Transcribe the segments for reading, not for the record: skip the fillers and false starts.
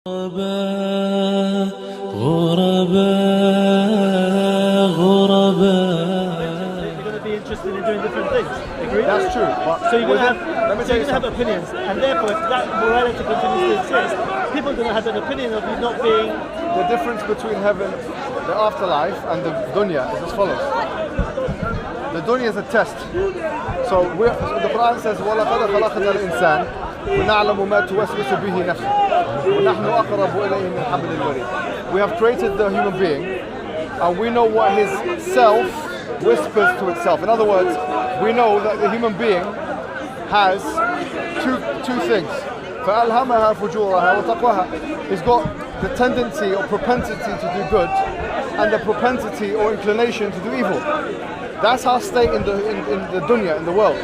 غرباء غرباء غرباء. You're going to be interested in doing different things. Agree? That's true. But So you're going to let me tell you have something. opinions, and therefore, if that morality continues to exist, people are going to have an opinion of you not being. The difference between heaven, the afterlife, and the dunya is as follows. The dunya is a test. So the Quran says, وَلَقَدْ خَلَقْنَا الْإِنسَانَ وَنَعْلَمُ مَا تُوَسْوِسُ بِهِ نَفْسُهُ وَنَحْنُ أَقْرَبُ إِلَيْهِ مِنْ حَبْلِ الْوَرِيدِ. We have created the human being, and we know what his self whispers to itself. In other words, we know that the human being has two things. فَأَلْهَمَهَا فُجُورَهَا وَتَقْوَهَا. He's got the tendency or propensity to do good, and the propensity or inclination to do evil. That's our state in the dunya, in the world.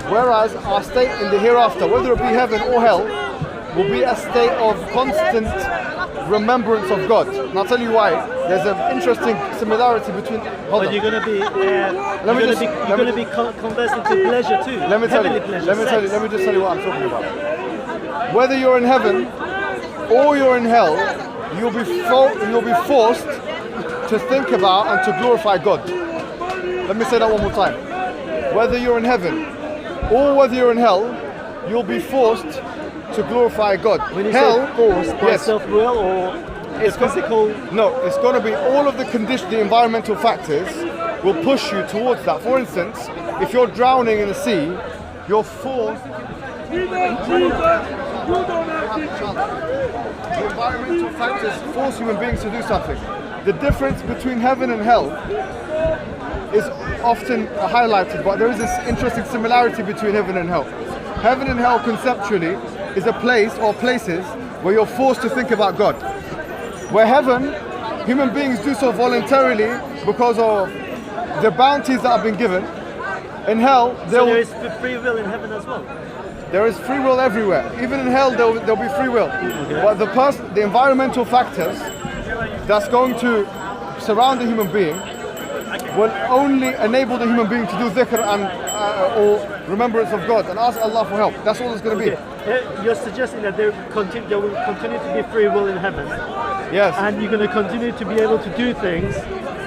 Whereas our state in the hereafter, whether it be heaven or hell, will be a state of constant remembrance of God. And I'll tell you why. There's an interesting similarity between. But you're going to be. You're going to be conversing to pleasure too. Let me tell you. Pleasure, Let me just tell you what I'm talking about. Whether you're in heaven or you're in hell, you'll be forced to think about and to glorify God. Let me say that one more time. Whether you're in heaven or whether you're in hell, you'll be forced to glorify God. When you hell, say forced, by yes. self-will or it's physical? No, it's going to be all of the conditions, the environmental factors will push you towards that. For instance, if you're drowning in the sea, you're forced. The environmental factors force human beings to do something. The difference between heaven and hell is often highlighted, but there is this interesting similarity between heaven and hell. Heaven and hell conceptually is a place or places where you're forced to think about God. Where heaven, human beings do so voluntarily because of the bounties that have been given. In hell, there is free will in heaven as well. There is free will everywhere. Even in hell, there'll be free will. Okay. But the environmental factors that's going to surround the human being will only enable the human being to do dhikr and or remembrance of God and ask Allah for help. That's all it's going to be. You're suggesting that there will continue to be free will in heaven. Yes. And you're going to continue to be able to do things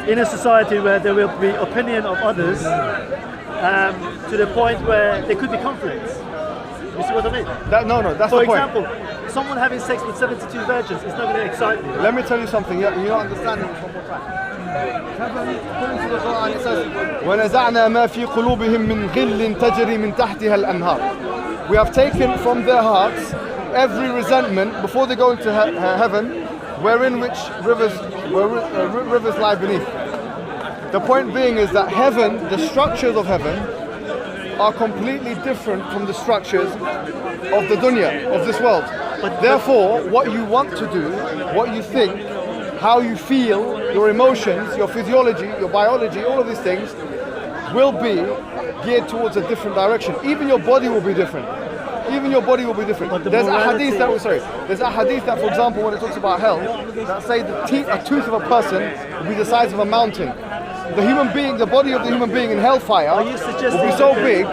in a society where there will be opinion of others to the point where there could be conflicts. You see what I mean? No, that's the point. For example, someone having sex with 72 virgins is not going to excite me. Let me tell you something. You're not understanding this one more time. Heaven, according to the Quran, it says, وَنَزَعْنَا مَا فِي قُلُوبِهِم مِّن غِلٍّ تَجْرِي مِن تَحْتِهَا الْأَنْهَارُ. We have taken from their hearts every resentment before they go into heaven, wherein which rivers lie beneath. The point being is that heaven, the structures of heaven, are completely different from the structures of the dunya, of this world. Therefore, what you want to do, what you think, how you feel, your emotions, your physiology, your biology, all of these things will be geared towards a different direction. Even your body will be different. There's a hadith that, for example, when it talks about hell, that say a tooth of a person will be the size of a mountain. The body of the human being in hellfire will be so big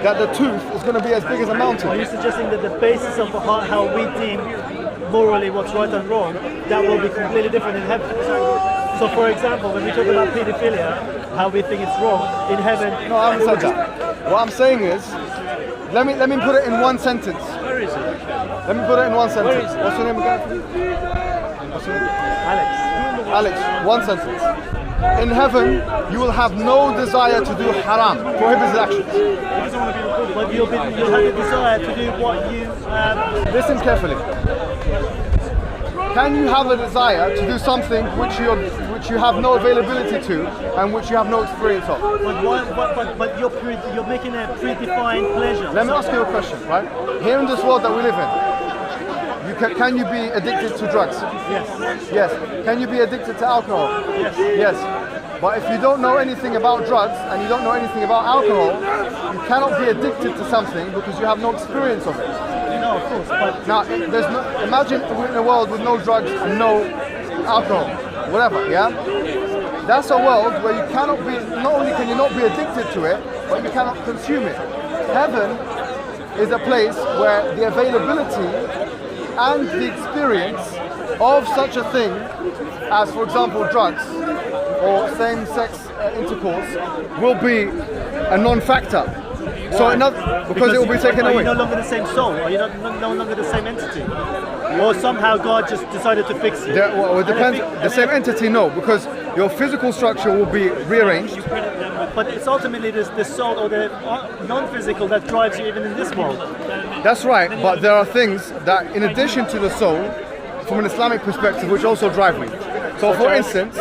that the tooth is going to be as big as a mountain. Are you suggesting that the basis of how we deem morally what's right and wrong, that will be completely different in heaven? So for example, when we talk about pedophilia, how we think it's wrong, in heaven... No, I haven't said that. What I'm saying is, let me put it in one sentence. Where is it? Let me put it in one sentence. Where is it? What's your name again? What's your name? Alex, one sentence. In heaven, you will have no desire to do haram, prohibited actions. But you'll have a desire to do what you... Listen carefully. Can you have a desire to do something which you have no availability to and which you have no experience of? But you're making a predefined pleasure. Let me ask you a question, right? Here in this world that we live in, can you be addicted to drugs? Yes. Yes. Can you be addicted to alcohol? Yes. Yes. But if you don't know anything about drugs and you don't know anything about alcohol, you cannot be addicted to something because you have no experience of it. No, of course. But now, imagine we're in a world with no drugs and no alcohol, whatever, yeah? That's a world where you cannot be, not only can you not be addicted to it, but you cannot consume it. Heaven is a place where the availability and the experience of such a thing as, for example, drugs or same-sex intercourse will be a non-factor. So because it will be taken are away. you no longer the same soul? Are you no longer the same entity? Or somehow God just decided to fix you? Well, it depends. The same entity, no, because your physical structure will be rearranged. But it's ultimately the soul or the non-physical that drives you even in this world. That's right, but there are things that, in addition to the soul, from an Islamic perspective, which also drive me. So, for instance,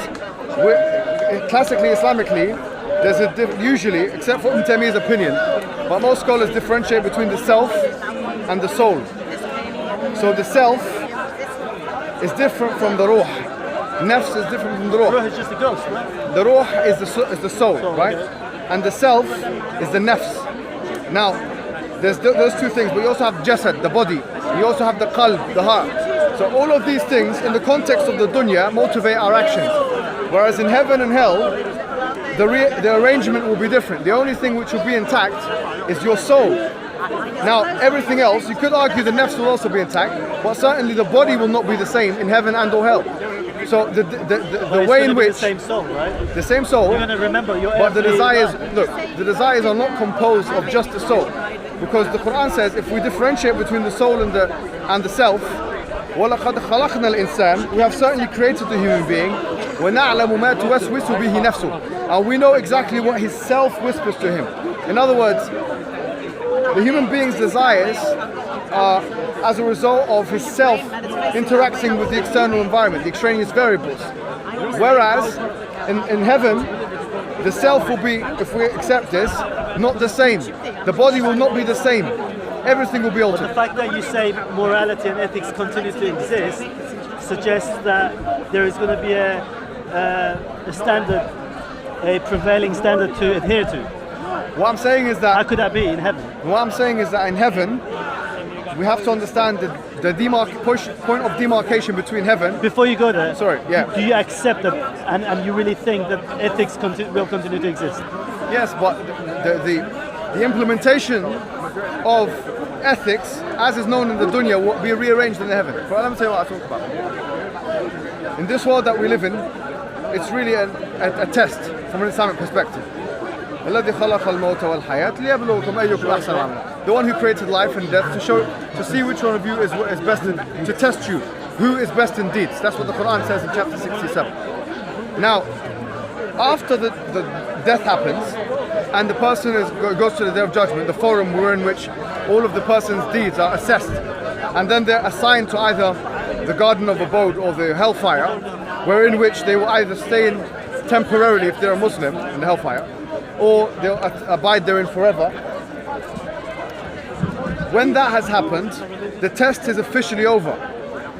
classically, Islamically, there's usually, except for Ibn Taymiyyah's opinion, but most scholars differentiate between the self and the soul. So the self is different from the ruh. Nafs is different from the ruh. Ruh is just a ghost, right? The ruh is the soul, right? Okay. And the self is the nafs. Now, there's those two things, but you also have jasad, the body. You also have the qalb, the heart. So all of these things, in the context of the dunya, motivate our actions. Whereas in heaven and hell, the arrangement will be different. The only thing which will be intact is your soul. Now, everything else, you could argue the nafs will also be intact, but certainly the body will not be the same in heaven and or hell. So the way in which the same soul, right? The same soul. You're going to remember your. But the desires, look, the desires are not composed of just the soul, because the Quran says if we differentiate between the soul and the self, وَلَقَدْ خَلَقْنَا الْإِنسَانَ, we have certainly created the human being. وَنَعْلَمُ مَا تُوَسْوِسُ بِهِ نَفْسُهُ, and we know exactly what his self whispers to him. In other words, the human being's desires are as a result of his self interacting with the external environment, the extraneous variables. Whereas in heaven, the self will be, if we accept this, not the same. The body will not be the same. Everything will be altered. But the fact that you say morality and ethics continue to exist suggests that there is going to be a standard, a prevailing standard to adhere to. What I'm saying is that... How could that be in heaven? What I'm saying is that in heaven, we have to understand the point of demarcation between heaven... Before you go there, sorry, yeah. Do you accept that and you really think that ethics will continue to exist? Yes, but the implementation of ethics, as is known in the dunya, will be rearranged in the heaven. But let me tell you what I talk about. In this world that we live in, it's really a test from an Islamic perspective. الذي خلق الموت والحياة ليبلوكم أيكم أحسن عملا. The one who created life and death to see which one of you is best to test you, who is best in deeds. That's what the Quran says in chapter 67. Now, after the death happens and the person goes to the Day of Judgment, the forum in which all of the person's deeds are assessed, and then they're assigned to either the Garden of Abode or the Hellfire, wherein which they will either stay in temporarily if they're a Muslim in the Hellfire, or they'll abide therein forever. When that has happened, the test is officially over.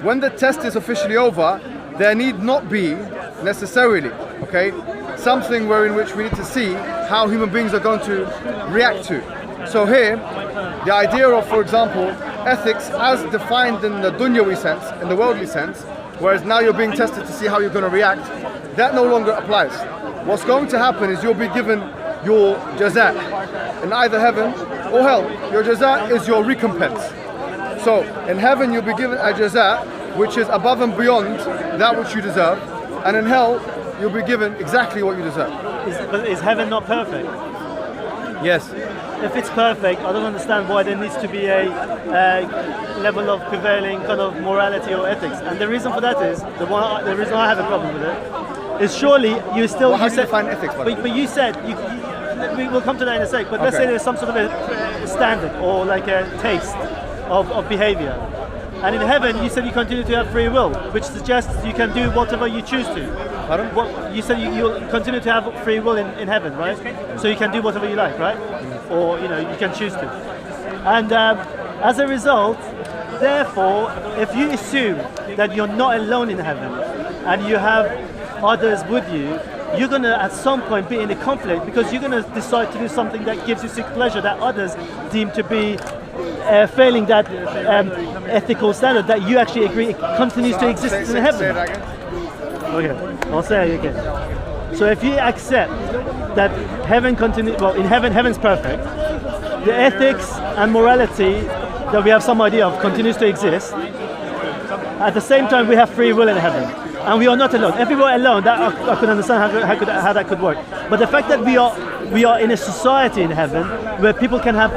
When the test is officially over, there need not be necessarily, okay, something wherein which we need to see how human beings are going to react to. So here, the idea of, for example, ethics as defined in the dunyawi sense, in the worldly sense, whereas now you're being tested to see how you're going to react, that no longer applies. What's going to happen is you'll be given your jaza in either heaven or hell. Your jaza is your recompense. So in heaven you'll be given a jaza which is above and beyond that which you deserve, and in hell you'll be given exactly what you deserve. Is heaven not perfect? Yes. If it's perfect, I don't understand why there needs to be a level of prevailing kind of morality or ethics. And the reason for that is, the reason I have a problem with it, is surely you still... Well, how do you define ethics? But you said, we will come to that in a sec, but let's say there's some sort of a standard or like a taste of behavior. And in heaven, you said you continue to have free will, which suggests you can do whatever you choose to. Pardon? You said you'll continue to have free will in heaven, right? So you can do whatever you like, right? Or, you can choose to. And as a result, therefore, if you assume that you're not alone in heaven and you have others with you, you're going to at some point be in a conflict because you're going to decide to do something that gives you sick pleasure that others deem to be failing that ethical standard that you actually agree it continues to exist in heaven. Say that again. Okay, I'll say it again. So if you accept that heaven continues, well, in heaven, heaven's perfect, the ethics and morality that we have some idea of continues to exist, At the same time, we have free will in heaven, and we are not alone. If we were alone, that I could understand how that could work. But the fact that we are in a society in heaven where people can have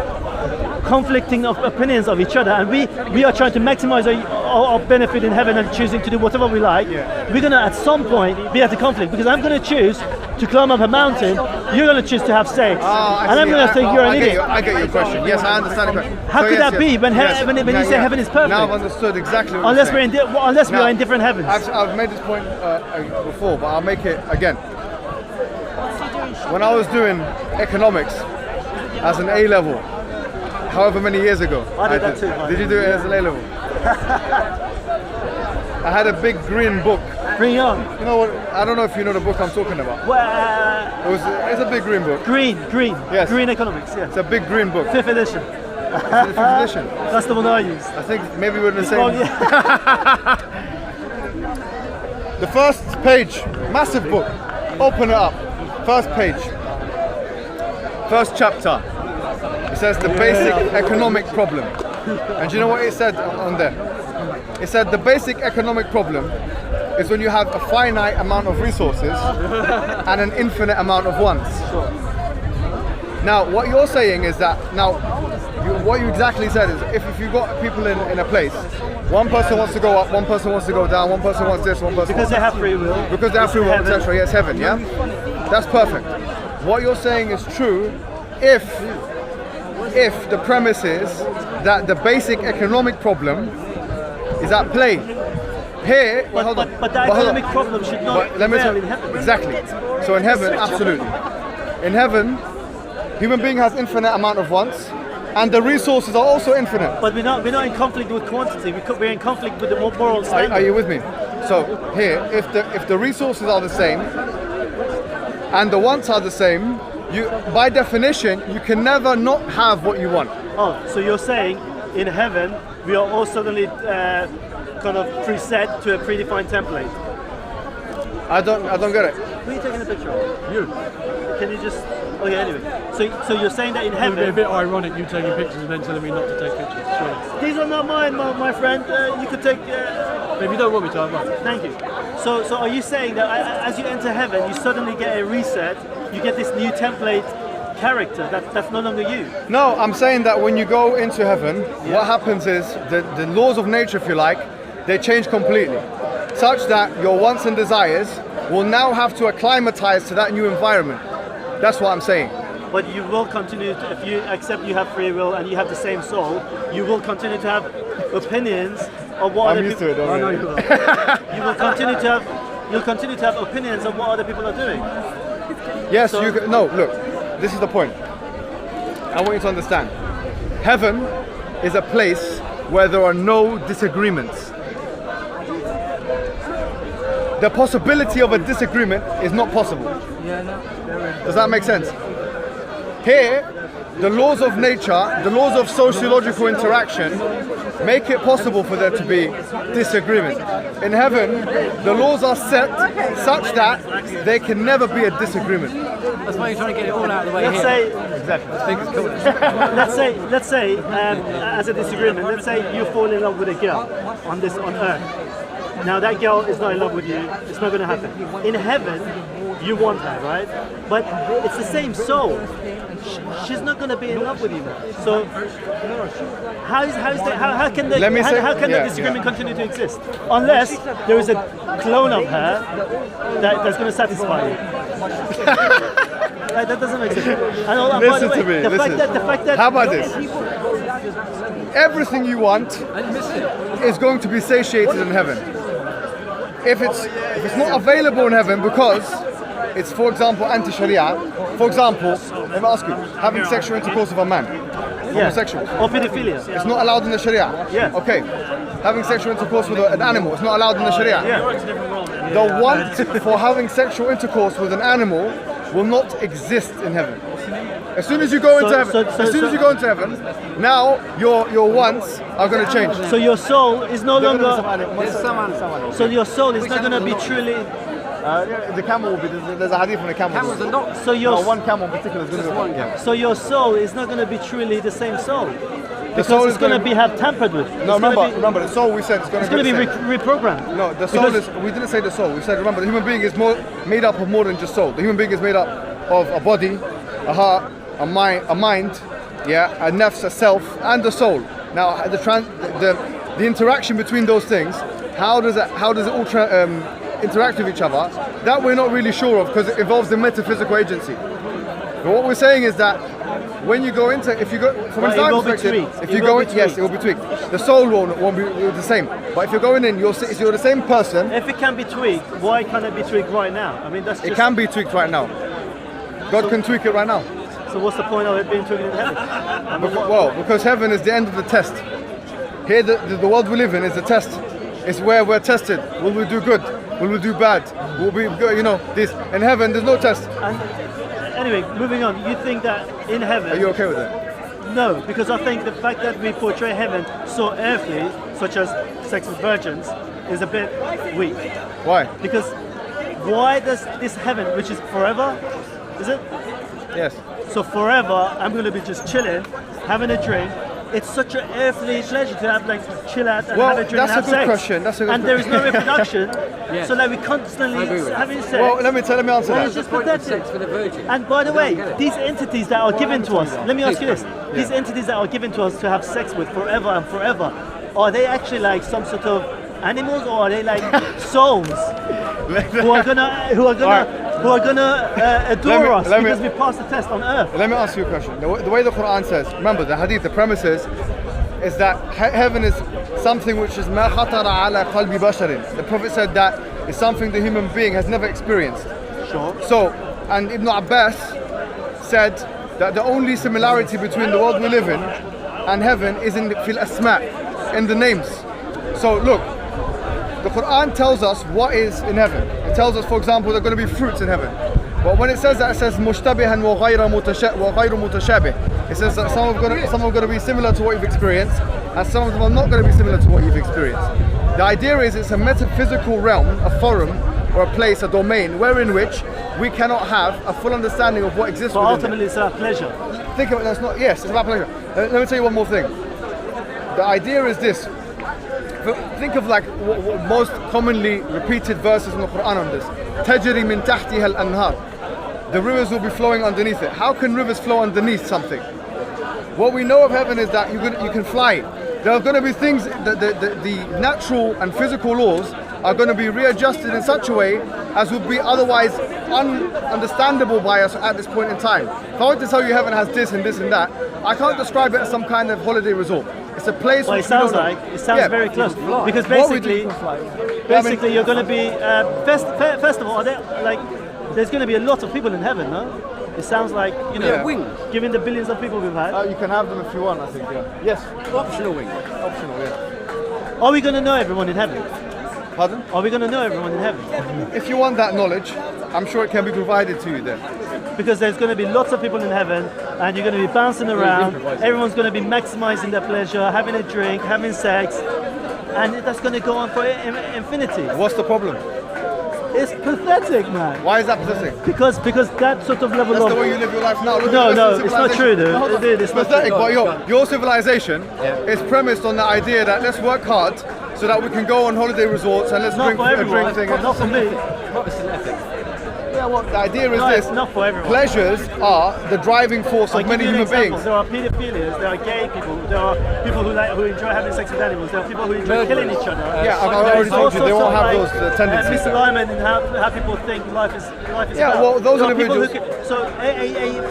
conflicting of opinions of each other, and we are trying to maximize our benefit in heaven and choosing to do whatever we like. We're gonna at some point be at a conflict, because I'm gonna choose to climb up a mountain, you're gonna choose to have sex, and I'm gonna think you're an idiot. I get your question. Yes, I understand the question. How could that be when you say heaven is perfect? Now I've understood exactly what unless you're saying. unless we are in different heavens. I've made this point before, but I'll make it again. When I was doing economics as an A level, however many years ago, I did that too. Did you do it as an A level? I had a big green book. Bring it on. You know what? I don't know if you know the book I'm talking about. It's a big green book. Green. Yes. Green economics. Yeah. It's a big green book. 5th edition. Is it the 5th edition? That's the one I use. I think maybe we're in the same. Oh, yeah. The first page, massive book. Open it up. First page. First chapter. It says the basic economic problem. And do you know what it said on there? It said the basic economic problem is when you have a finite amount of resources and an infinite amount of wants. Now, what you're saying is that, what you exactly said is, if you've got people in a place, one person wants to go up, one person wants to go down, one person wants this, one person because they have free will. Because they have free will, etc. Yes, heaven, yeah? That's perfect. What you're saying is true if the premise is that the basic economic problem is at play. Here, but the economic problem should not be there in heaven. Exactly. So in heaven, absolutely. In heaven, human being has infinite amount of wants, and the resources are also infinite. But we're not in conflict with quantity. We're in conflict with the moral standard. Are you with me? So here, if the resources are the same and the wants are the same, you, by definition, you can never not have what you want. Oh, so you're saying in heaven we are all suddenly kind of preset to a predefined template? I don't get it. Who are you taking a picture of? You. Can you just? Okay, anyway. So you're saying that in heaven. It would be a bit ironic you taking pictures and then telling me not to take pictures. Sure. These are not mine, my friend. You could take. If you don't want me to, I won't. Thank you. So are you saying that as you enter heaven, you suddenly get a reset? You get this new template character that's no longer you? No, I'm saying that when you go into heaven, what happens is the laws of nature, if you like, they change completely, such that your wants and desires will now have to acclimatize to that new environment. That's what I'm saying. But you will continue to, if you accept you have free will and you have the same soul, you will continue to have opinions of what other people. I know you will. You'll continue to have opinions of what other people are doing. Yes, so, no, look, this is the point. I want you to understand. Heaven is a place where there are no disagreements. The possibility of a disagreement is not possible. Does that make sense? Here, the laws of nature, the laws of sociological interaction make it possible for there to be disagreement. In heaven, the laws are set such that there can never be a disagreement. That's why you're trying to get it all out of the way. Let's say, as a disagreement, let's say you fall in love with a girl on Earth. Now that girl is not in love with you. It's not going to happen. In heaven, you want her, right? But it's the same soul. She's not going to be in love with you. So how can the disagreement continue to exist? Unless there is a clone of her that's going to satisfy you. That doesn't make sense. And listen to me. The fact that how about this? Everything you want is going to be satiated in heaven. If it's not available in heaven because it's, for example, anti-Sharia. For example, let me ask you, having sexual intercourse with a man, homosexual, or pedophilia, it's not allowed in the Sharia. Yeah. Okay. Having sexual intercourse with an animal, it's not allowed in the Sharia. Yeah. The want for having sexual intercourse with an animal will not exist in heaven. As soon as you go into heaven, now your wants are going to change. So your soul is no longer. So your soul is not going to be truly. The camel will be. There's a hadith on the camel. Camels are not. One camel in particular is going to be one. Yeah. So your soul is not going to be truly the same soul. Because it's going to be have tampered with. No, It's remember, the soul we said is going It's going to be reprogrammed. No, the soul is. We didn't say the soul. We said, remember, the human being is made up of more than just soul. The human being is made up of a body, a heart, a mind, yeah, a nafs, a self, and a soul. Now, the interaction between those things, how does it all interact with each other? That we're not really sure of because it involves the metaphysical agency. But what we're saying is that when you go into, if you go from an Islamic perspective, if you go in, yes, it will be tweaked. The soul won't be the same. But if you're going in, you're the same person. If it can be tweaked, why can't it be tweaked right now? I mean, that's just... It can be tweaked right now. God can tweak it right now. So what's the point of it being tweaked in heaven? Because heaven is the end of the test. Here, the world we live in is the test. It's where we're tested. Will we do good? Will we do bad? Will we, this? In heaven, there's no test. And anyway, moving on. You think that in heaven? Are you okay with it? No, because I think the fact that we portray heaven so earthly, such as sex with virgins, is a bit weak. Why? Because why does this heaven, which is forever, is it? Yes. So forever, I'm going to be just chilling, having a drink. It's such an earthly pleasure to have chill out and have a drink and have sex. Question. That's a good and there is no reproduction, so like we constantly having sex. Well, let me answer that. It's just pathetic. And by the way, these entities that are given to us, let me ask you this: these entities that are given to us to have sex with forever and forever, are they actually like some sort of animals, or are they like souls who are gonna adore us because we passed the test on earth? Let me ask you a question. The way the Quran says, remember the hadith, the premises is that heaven is something which is ma khatara ala qalbi basharin. The Prophet said that it's something the human being has never experienced. Sure. So, and Ibn Abbas said that the only similarity between the world we live in and heaven is in fil asma, in the names. So look, the Quran tells us what is in heaven. It tells us, for example, there are going to be fruits in heaven. But when it says that, it says mushtabihan wa ghayru mutashabih. It says that some are going to be similar to what you've experienced, and some of them are not going to be similar to what you've experienced. The idea is it's a metaphysical realm, a forum, or a place, a domain, wherein which we cannot have a full understanding of what exists. But within ultimately, it's about pleasure. Think of it. That's not. Yes, it's about pleasure. Let me tell you one more thing. The idea is this. Think of like most commonly repeated verses in the Quran on this. تَجْرِي مِن تَحْتِهَا الْأَنْهَارِ. The rivers will be flowing underneath it. How can rivers flow underneath something? What we know of heaven is that you can fly. There are going to be things, the natural and physical laws are going to be readjusted in such a way as would be otherwise ununderstandable by us at this point in time. If I were to tell you heaven has this and this and that, I can't describe it as some kind of holiday resort. It's a place. Well, it sounds very close, because basically you're going to be first of all, there's going to be a lot of people in heaven, no? It sounds like, given the billions of people we've had. You can have them if you want, I think. Yeah. Yes. Optional wing. Optional, yeah. Are we going to know everyone in heaven? Pardon? Are we going to know everyone in heaven? If you want that knowledge, I'm sure it can be provided to you there. Because there's going to be lots of people in heaven, and you're going to be bouncing around. Everyone's going to be maximizing their pleasure, having a drink, having sex, and that's going to go on for infinity. What's the problem? It's pathetic, man. Why is that pathetic? Because that sort of level That's of... the way you live your life now. No, it's not true, dude. It's pathetic, not true. but your civilization is premised on the idea that let's work hard so that we can go on holiday resorts and let's drink things. Not for me. Yeah, well, the idea is It's not for everyone. Pleasures are the driving force of many human beings. There are paedophilias, there are gay people, there are people who enjoy having sex with animals, there are people who enjoy killing each other. Yeah, I've already told you, they won't have those tendencies. Misalignment in how people think life is yeah, about. well, those individuals... So a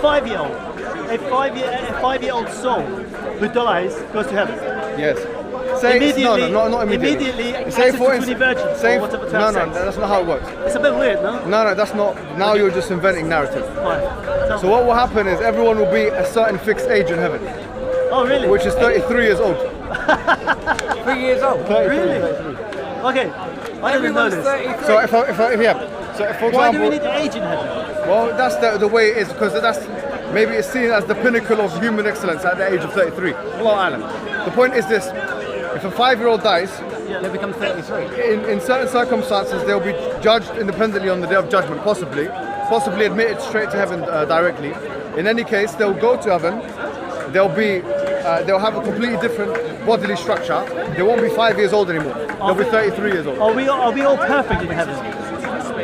five-year-old soul who dies goes to heaven. Yes. Immediately, not immediately. Say for instance, virgins or whatever no, that's not how it works. It's a bit weird, no? No, that's not. Now you're just inventing narrative. Fine. So what will happen is everyone will be a certain fixed age in heaven. Oh, really? Which is 33 years old. 3 years old? Really? Okay. I didn't know this. 33. So if for example, why do we need age in heaven? Well, that's the way it is, because maybe it's seen as the pinnacle of human excellence at the age of 33. The point is this. If a 5-year-old dies, they become 33. In certain circumstances, they'll be judged independently on the day of judgment, possibly admitted straight to heaven directly. In any case, they'll go to heaven. They'll be they'll have a completely different bodily structure. They won't be 5 years old anymore. They'll be 33 years old. Are we all perfect in heaven?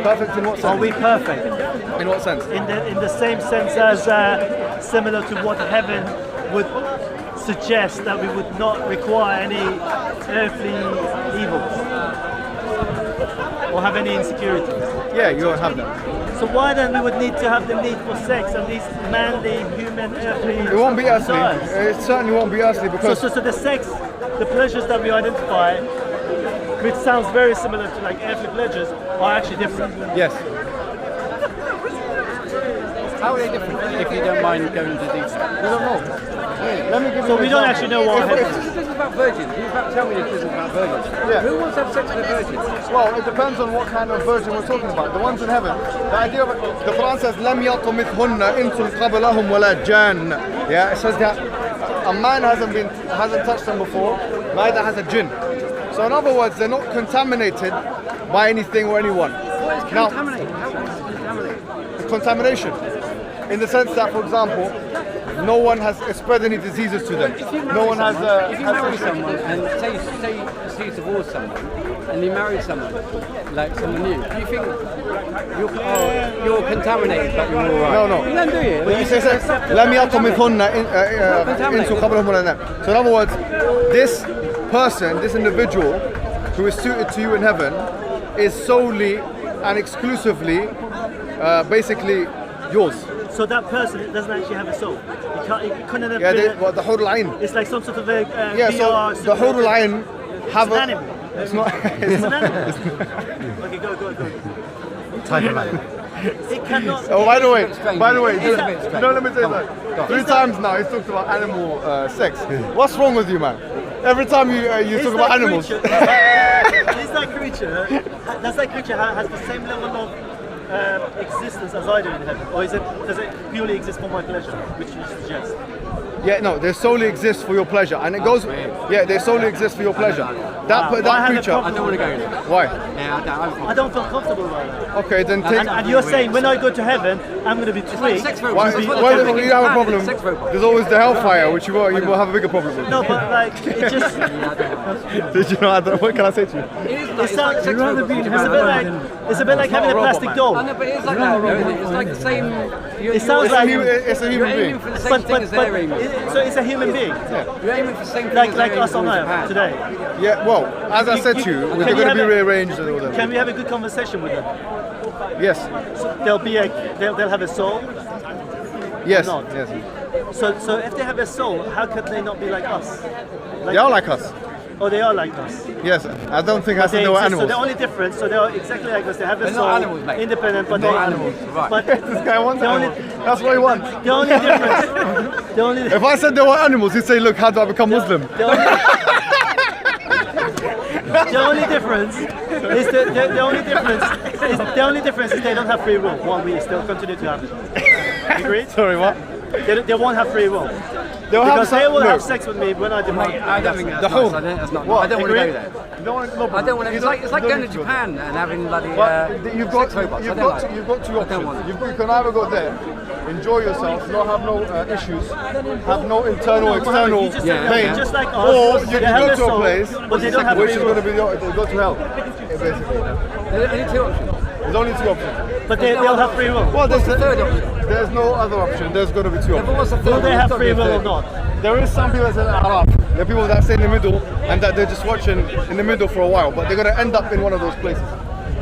Perfect in what sense? Are we perfect? In what sense? In the same sense as similar to what heaven would suggest, that we would not require any earthly evils or have any insecurities. Yeah, you don't have that. So why then we would need to have the need for sex and these manly, human, earthly It won't be earthly. desires? It certainly won't be earthly because So the sex, the pleasures that we identify, which sounds very similar to like earthly pleasures, are actually different. yes. How are they different? If you don't mind going into detail. We don't know. Let me give you So an we don't example. actually know what heaven is. This is about virgins. You're about to tell me this is about virgins. Yeah. Who wants to have sex with a virgin? Well, it depends on what kind of virgin we're talking about. The ones in heaven, the idea of it, the Quran says, لَمْ يَطْمِثْهُنَّ إِنسٌ قَبْلَهُمْ وَلَا جَانٌ. Yeah, it says that a man hasn't touched them before, neither has a jinn. So in other words, they're not contaminated by anything or anyone. What is Now, contaminated? How is it contaminated? contamination, in the sense that, for example, no one has spread any diseases to them. No one has. If you marry someone and say you divorce someone and you marry someone, like someone new, do you think you're contaminated but you're alright? No. You don't do you? But he says, لم يقم مثلهن إنس قبلهم ولا جان. So in other words, this person, this individual who is suited to you in heaven is solely and exclusively basically yours. So that person doesn't actually have a soul. It couldn't have Yeah, been. the Hur al-Ain. It's like some sort of a Yeah, VR. so the Hur al-Ain have It's an a... animal. It's not... It's an animal. Okay, go. Type of animal. It cannot. Oh, by the way, It's a bit strange. let me It's say that. 3 times now he's talked about animal sex. What's wrong with you, man? Every time you Is talk about that animals. creature- Is that creature? Does that creature has the same level of existence as I do in heaven, or does it purely exist for my pleasure, which you suggest? Yeah, no, they solely exist for your pleasure, and it goes. Yeah, they solely exist for your pleasure. That I that have a creature. problem. I don't want to go in there. Why? Yeah, I don't feel comfortable about that. Okay, then take. And you're saying when I go to heaven, I'm going to be like tweaked. sex Why, robots. to be- why do you have a problem? Sex robot. There's always the hellfire, which you will have a bigger problem with. No, but like it just Did you know? What can I say to you? it sounds. It's a bit like having a plastic doll. I know, but it's like that, though, isn't it? It's like the same. It sounds like It's a You're human aiming being. for the same thing as they're aiming. so it's a human being, You're aiming for the same thing like as they're aiming us on for in Earth Japan. today. Yeah, well, as I said to you, Can they're we going to have be a- rearranged and all that. Can we have a good conversation with them? Yes, They'll have a soul. yes, Not. yes. So if they have a soul, how could they not be like us? They are like us. Oh, they are like us. Yes, I don't think I said they were exist. animals. So the only difference, so they are exactly like us. They have a They're soul, not animals, mate. independent, but They're they not animals, right. But This guy wants the only, animals. That's what he wants. the only difference, the only, If I said they were animals, he'd say, look, how do I become Muslim? the only difference is the only difference is they don't have free will. While we still continue to have it. Agreed? Sorry, what? They won't have free will They'll because they will look, have sex with me when I demand. I don't think that's The nice. whole- I think that's not. What? I don't want to Agree? go there. you don't want, no, I don't want to. you It's like you going to need Japan and having bloody But you've got, sex robots. you've I don't got, like you've got two I don't want options. it. You can either go there, enjoy yourself, not have no issues, have no internal, external You just, Yeah. pain, just like us, or you they can have go a to a soul, place but they don't have which free is will. going to be they go to hell. Basically, There's only two options. there's only two options. But they'll have free will. Well, What's the third option? there's no other option. There's going to be two But options. what's the third? Will they one? have It's free gotta be a will or third. not? There is some people that say Arab. There are people that stay in the middle and that they're just watching in the middle for a while, but they're going to end up in one of those places.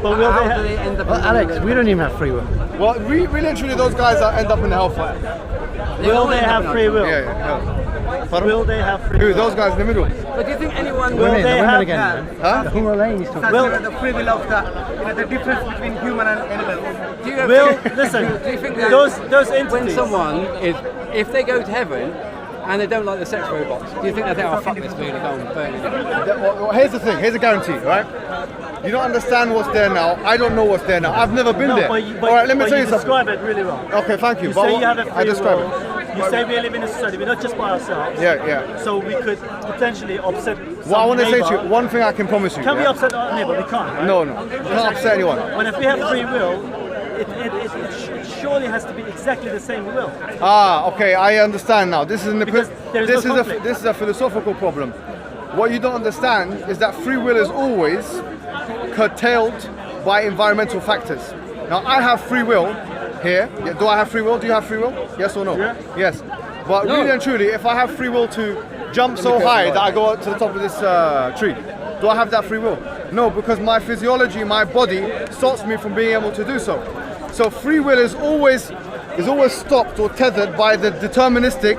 But will How they do have? they end up? Well, in Alex, we don't even have free will. Well, really and truly, those guys are end up in the hellfire. Will they have free will? Yeah, yeah. Pardon? Will they have free Who? will? Those guys in the middle. But do you think anyone Will will? they have? Huh? The Hur al-Ain he's talking Will, the free will of the difference between human and animal. Do you will listen? Do you think that Those when entities. someone if they go to heaven and they don't like the sex robots, do you think they think, oh fuck this, we're gonna go and burn it? Well, here's the thing. Here's a guarantee, right? You don't understand what's there now. I don't know what's there now. I've never been No, there. but All right, let me but tell you you something. describe it really well. Okay, thank you. You But say what- you have a I free describe will. it. You say we live in a society. We're not just by ourselves. Yeah, yeah. So we could potentially upset. What I want to say to you, neighbor. one thing I can promise you. Can we yeah? upset our neighbor? We can't. Right? No, no. You can't upset anyone. When if we have free will, it surely has to be exactly the same will. Ah, okay, I understand now. This is Because there is no conflict. this is a philosophical problem. What you don't understand is that free will is always curtailed by environmental factors. Now, I have free will here. Yeah, do I have free will? Do you have free will? Yes or no? Yeah. Yes. But really and truly, if I have free will to jump so high that I go up to the top of this tree, do I have that free will? No, because my physiology, my body, stops me from being able to do so. So free will is always stopped or tethered by the deterministic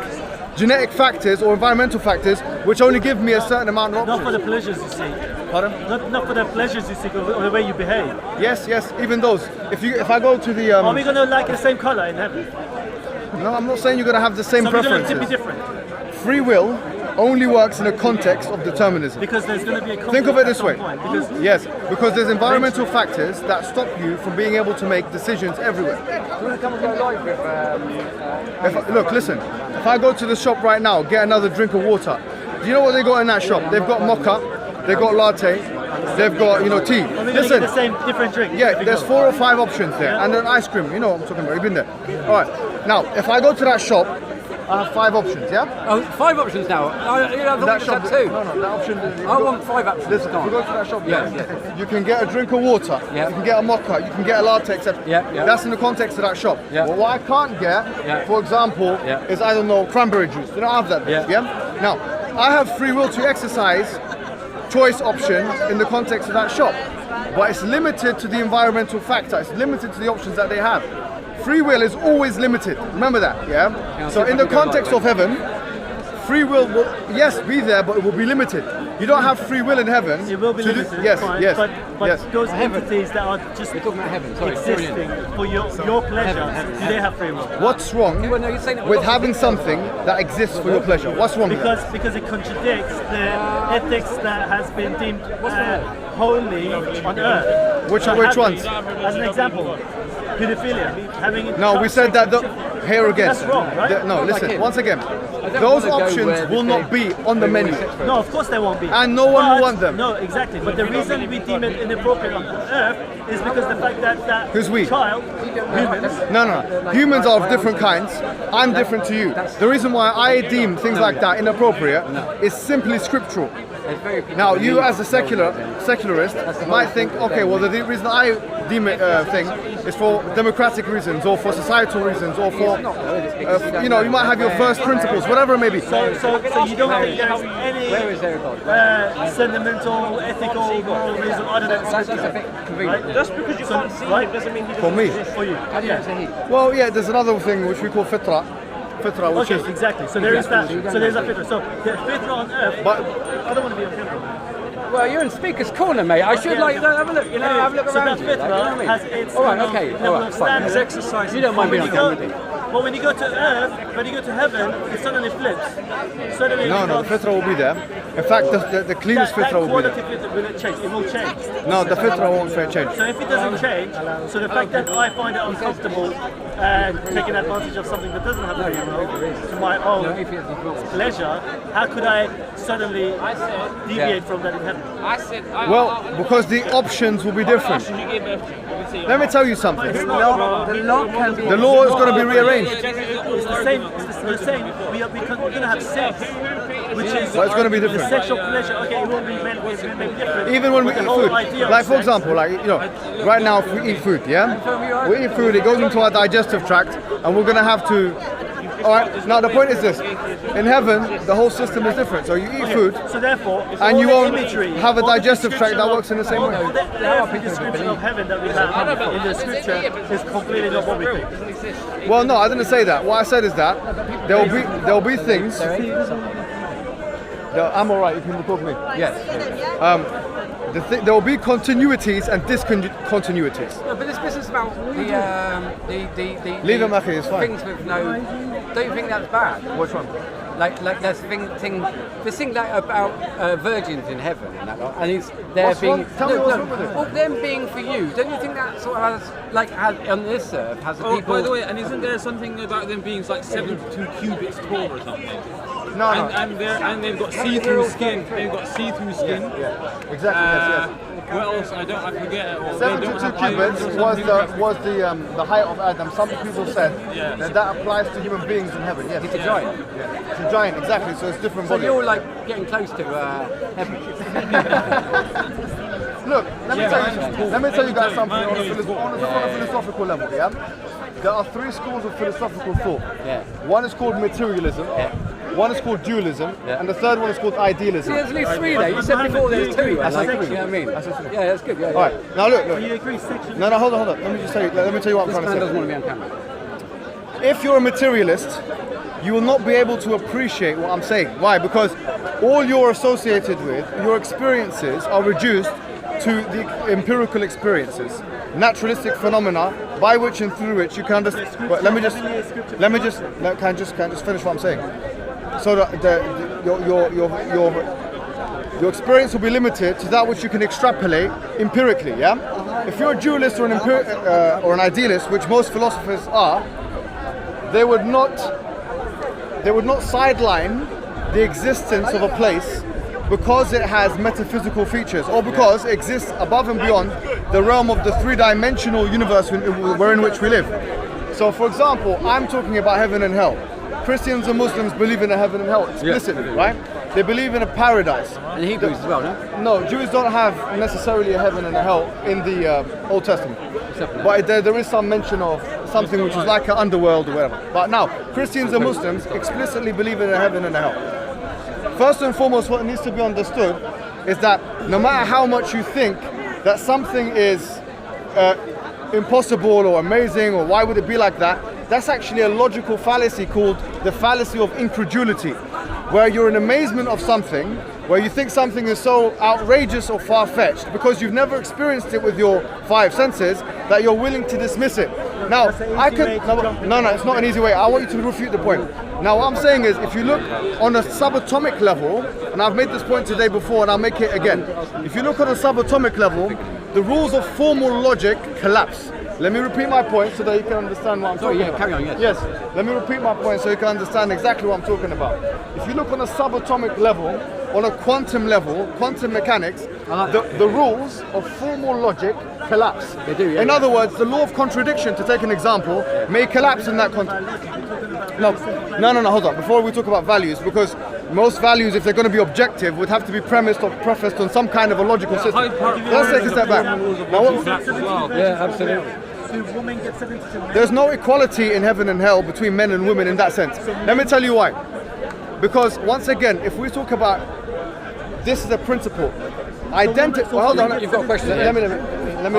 genetic factors or environmental factors, which only give me a certain amount of Not options. for the pleasures you seek. Pardon? Not for the pleasures you seek or the way you behave. Yes, even those. If I go to the Are we going to like the same color in heaven? no, I'm not saying you're going to have the same So we're going to preferences. be different. Free will only works in the context of determinism. Because there's going to be a conflict Think of it at this some way. point, because Yes, because there's environmental factors that stop you from being able to make decisions everywhere. Do you want to come and go live with? Look, listen. If I go to the shop right now, get another drink of water. Do you know what they got in that shop? They've got mocha, they've got latte, they've got tea. Are we going to get Listen, the same different drink? yeah, every there's go? 4 or 5 options there, Yeah. and then ice cream. You know what I'm talking about. You've been there. All right. Now, if I go to that shop, I have 5 options. Yeah. Oh, 5 options now. I thought you just had 2. No, that option. I want 5 options. Listen, if Go you go on. to that shop, Yeah. you can get a drink of water, Yeah. you can get a mocha, you can get a latte, etc. Yeah. That's in the context of that shop. Yeah. But what I can't get, Yeah. for example, Yeah. is, I don't know, cranberry juice. You don't have that. Yeah. Now, I have free will to exercise choice option in the context of that shop, but it's limited to the environmental factor. It's limited to the options that they have. Free will is always limited. Remember that, yeah? So in the context of heaven, free will yes, be there, but it will be limited. You don't have free will in heaven. It will be to do- limited, Yes, fine, yes, but yes. those entities that are just We're talking about heaven. Sorry. existing for your pleasure, do they have free will? What's wrong Well, no, you're saying that with lots of having things- something that exists for your pleasure? What's wrong with that? Because it contradicts the ethics that has been deemed holy on earth. Which having- ones? As an example, pedophilia. Having No, we said that here again. That's wrong, right? No, Not like listen, him. once again, don't those wanna go options where will they- not be on the menu. No, of course they won't be. And no one will But- want them. No, exactly. But the reason we deem it inappropriate on earth is because the fact that Who's we? child, humans, No. Humans are of different kinds. I'm different to you. The reason why I deem things like that inappropriate is simply scriptural. There's very few Now, people you believe as a secularist might think, okay, well, the reason I deem it thing is for democratic reasons or for societal reasons or for, you might have your first principles, whatever it may be. so you don't think there's Where any is there a God? sentimental, ethical, moral reason other than That's a scripture? bit convenient. Just because you can't see him doesn't mean he For me. For you. How do you answer he? Well, yeah, there's another thing which we call fitra, which Okay, is, exactly. So there is that. So there's a fitra. So the fitra on earth. but I don't want to be on camera. Well, you're in speaker's corner, mate. I should have a look. Have a look So around that you. Like, you know what I fitra mean? has its All right, kind of okay, level all of right, fine. standard. exercise. You don't mind being on camera, do you? But when you go to earth, when you go to heaven, it suddenly flips. Suddenly no, the fitra will be there. In fact, the cleanest that fitra will be quality there. fitra will it change? It will change. No, the fitra won't change. So if it doesn't change, so the fact that I find it uncomfortable and taking advantage of something that doesn't have free will to my own pleasure, how could I suddenly deviate from that in heaven? Well, because the options will be different. Let me tell you something. The law can be. The law is going to be rearranged. It's the same. We're saying we're going to have sex, which is But it's going to be the different. sexual pleasure. Okay, it won't be made different. Even when we But the eat whole food. idea of Like, for sex- example, right now, if we eat food, yeah? We eat food, it goes into our digestive tract, and we're going to have to. Alright, now the point is this. In heaven, the whole system is different. So you eat food, So therefore, and all you the won't imagery, have a all the digestive tract that description works in the same all way. the earthly description of heaven that we have in the scripture is completely not what we think. Well, no, I didn't say that. What I said is that there will be things. I'm alright. You can talk to me. Yes. There will be continuities and discontinuities. No, but this business about the Leave him, Akhi, it's fine. things with no. Don't you think that's bad? Which one? Like there's this thing like about virgins in heaven and that lot, and it's they're What's being wrong? Tell me what's wrong with it. well, them being for you. Don't you think that sort of has on this earth has the Oh, people? by the way, and isn't there something about them being like 72 cubits tall or something? No. And they've got see-through skin. They've got see-through skin. Exactly. Yes. What else? I forget. Or they 72 don't have cubits islands or was something. the height of Adam. Some people said Yeah. that applies to human beings in heaven. Yes, It's a giant. it's a giant, exactly. So it's different So body. you're like getting close to heaven. Look, let me tell you guys something on a philosophical level. Yeah, there are three schools of philosophical thought. Yeah. One is called materialism. One is called dualism, and the third one is called idealism. See, there's at least three there. You said before there's two. That's Like, three. you know what I mean? That's three. Yeah, that's good. Yeah, All right, now look. You agree section? No, hold on. Let me just tell you. Let me tell you what I'm This trying man to doesn't say. want to be on camera. If you're a materialist, you will not be able to appreciate what I'm saying. Why? Because all you're associated with, your experiences are reduced to the empirical experiences, naturalistic phenomena by which and through which you can understand. Well, can I just finish what I'm saying? So your experience will be limited to that which you can extrapolate empirically. Yeah. If you're a dualist or an idealist, which most philosophers are, they would not sideline the existence of a place because it has metaphysical features or because it exists above and beyond the realm of the three-dimensional universe in which we live. So, for example, I'm talking about heaven and hell. Christians and Muslims believe in a heaven and hell explicitly, right? They believe in a paradise. And Hebrews as well, no? No, Jews don't have necessarily a heaven and a hell in the Old Testament. But there is some mention of something which is like an underworld or whatever. But now, Christians and Muslims explicitly believe in a heaven and a hell. First and foremost, what needs to be understood is that no matter how much you think that something is impossible or amazing or why would it be like that, that's actually a logical fallacy called the fallacy of incredulity, where you're in amazement of something, where you think something is so outrageous or far-fetched because you've never experienced it with your five senses that you're willing to dismiss it. Now, no, it's not an easy way. I want you to refute the point. Now, what I'm saying is, if you look on a subatomic level, and I've made this point today before and I'll make it again. If you look on a subatomic level, the rules of formal logic collapse. Let me repeat my point so that you can understand what I'm talking about. Carry on, yes. Yes, let me repeat my point so you can understand exactly what I'm talking about. If you look on a subatomic level, on a quantum level, quantum mechanics, the rules of formal logic collapse. They do, yeah. In other words, the law of contradiction, to take an example, may collapse in that context. No, hold on. Before we talk about values, because most values, if they're going to be objective, would have to be premised or prefaced on some kind of a logical system. Let's take a step back. Yeah, absolutely. There's no equality in heaven and hell between men and women in that sense. Let me tell you why. Because once again, if we talk about this is a principle, hold on. You've got a question. Let me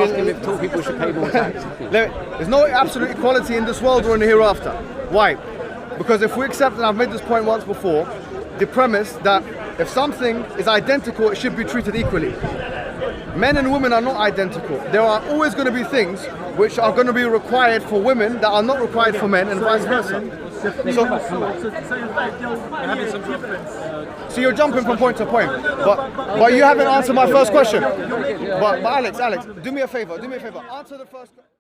Asking if tall people should pay more tax. There's no absolute equality in this world or in the hereafter. Why? Because if we accept, and I've made this point once before, the premise that if something is identical, it should be treated equally. Men and women are not identical. There are always going to be things which are going to be required for women that are not required for men, and vice versa. So you're jumping from point to point, but you haven't answered my first question. But Alex, do me a favor. Answer the first question.